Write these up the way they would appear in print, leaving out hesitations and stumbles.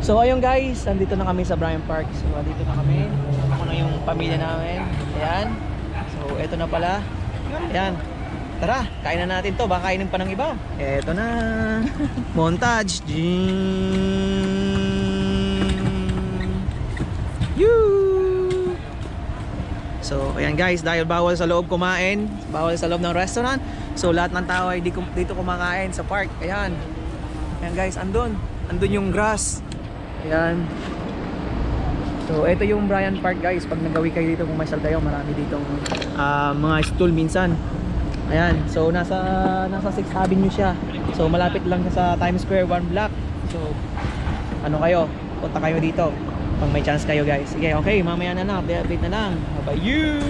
So ayun guys, nandito na kami sa Bryant Park. So dito na kami. Ako na yung pamilya namin. Ayan. So eto na pala. Ayan. Tara, kain na natin to. Baka kainin pa ng iba. Eto na. Montage. Yoo! So ayan guys, dahil bawal sa loob kumain, bawal sa loob ng restaurant, so lahat ng tao ay dito kumakain sa park. Ayan. Ayan guys, andun yung grass. Ayan. So ito yung Bryant Park guys. Pag nagawi kayo dito, pumasyal kayo, marami ditong mga stool minsan. Ayan. So nasa 6th Avenue siya. So malapit lang siya sa Times Square, 1 block. So ano kayo, punta kayo dito pag may chance kayo guys. Sige, okay, mamaya na lang, update na lang. Bye bye you.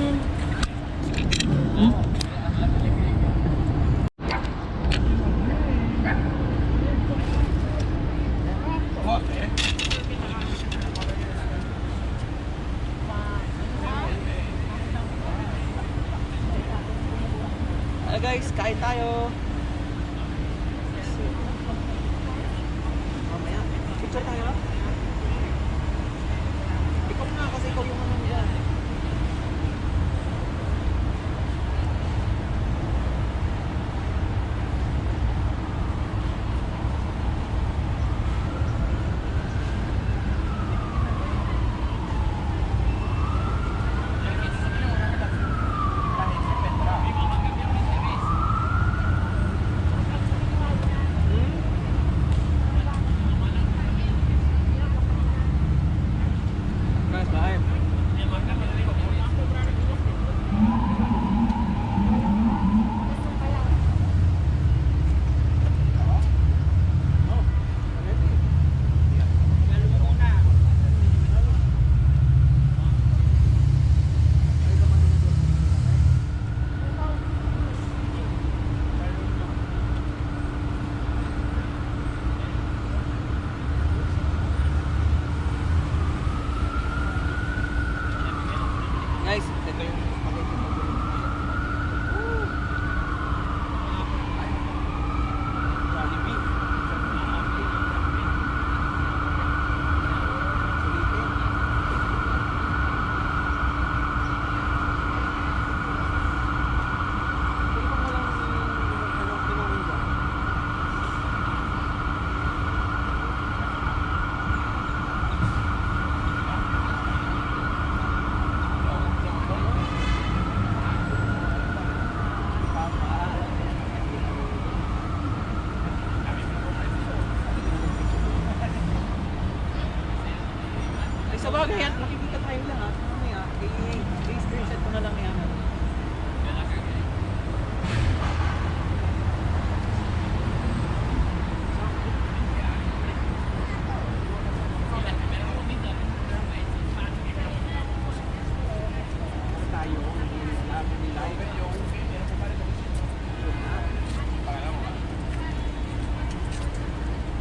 Guys, kain tayo. Mamaya, picture tayo. Ikaw na kasi ikaw yung ano niya. Guys, ito yung spaghetti mo. Jollibee. Sa bagay yan, makikita tayo lahat. Mamaya, i-screenshot ko na lang yan.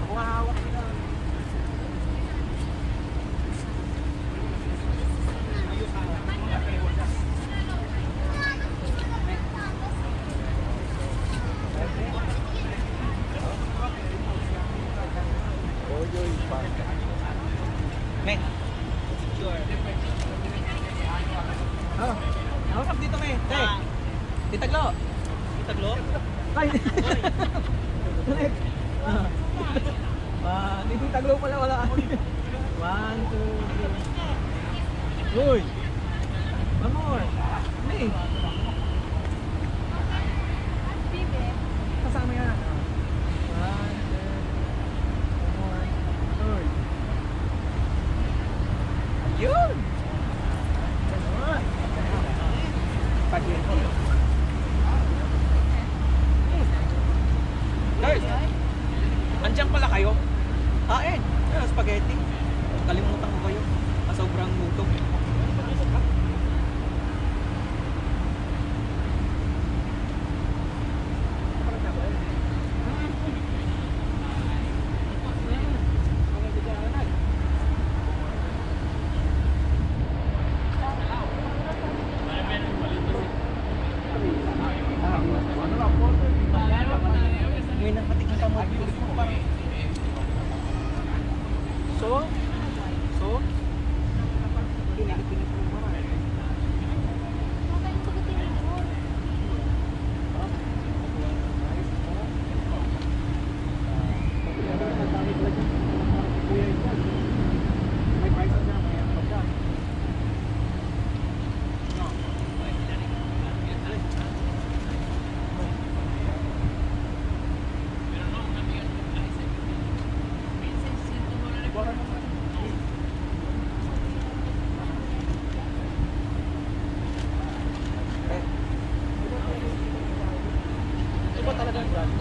Ako nga hawak nila. Me. Sure. Oh. Hawak dito, me. Tay. Titaglo. Titaglo? Ay. Ulit. Hindi taglo pala, wala. 1, 2, 3. Uy. One more. Me. Kasama yan. 1, 2, 3. Yun! Guys, andyan pala kayo? Kain! Spaghetti. Kalimutan ko kayo. Sobrang gutom. So oh. So, iba talaga ang brand.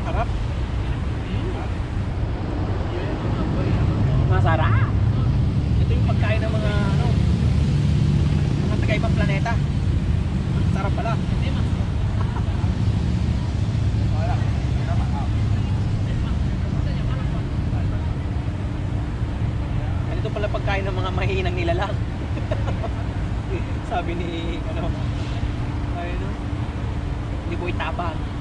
Harap. Masarap. Ito yung pagkain ng mga ano, mga taga-ibang planeta. Sarap pala. Wala. Ito pala pagkain ng mga mahihinang nilalang. Sabi ni ano, ayun, hindi ko itabang.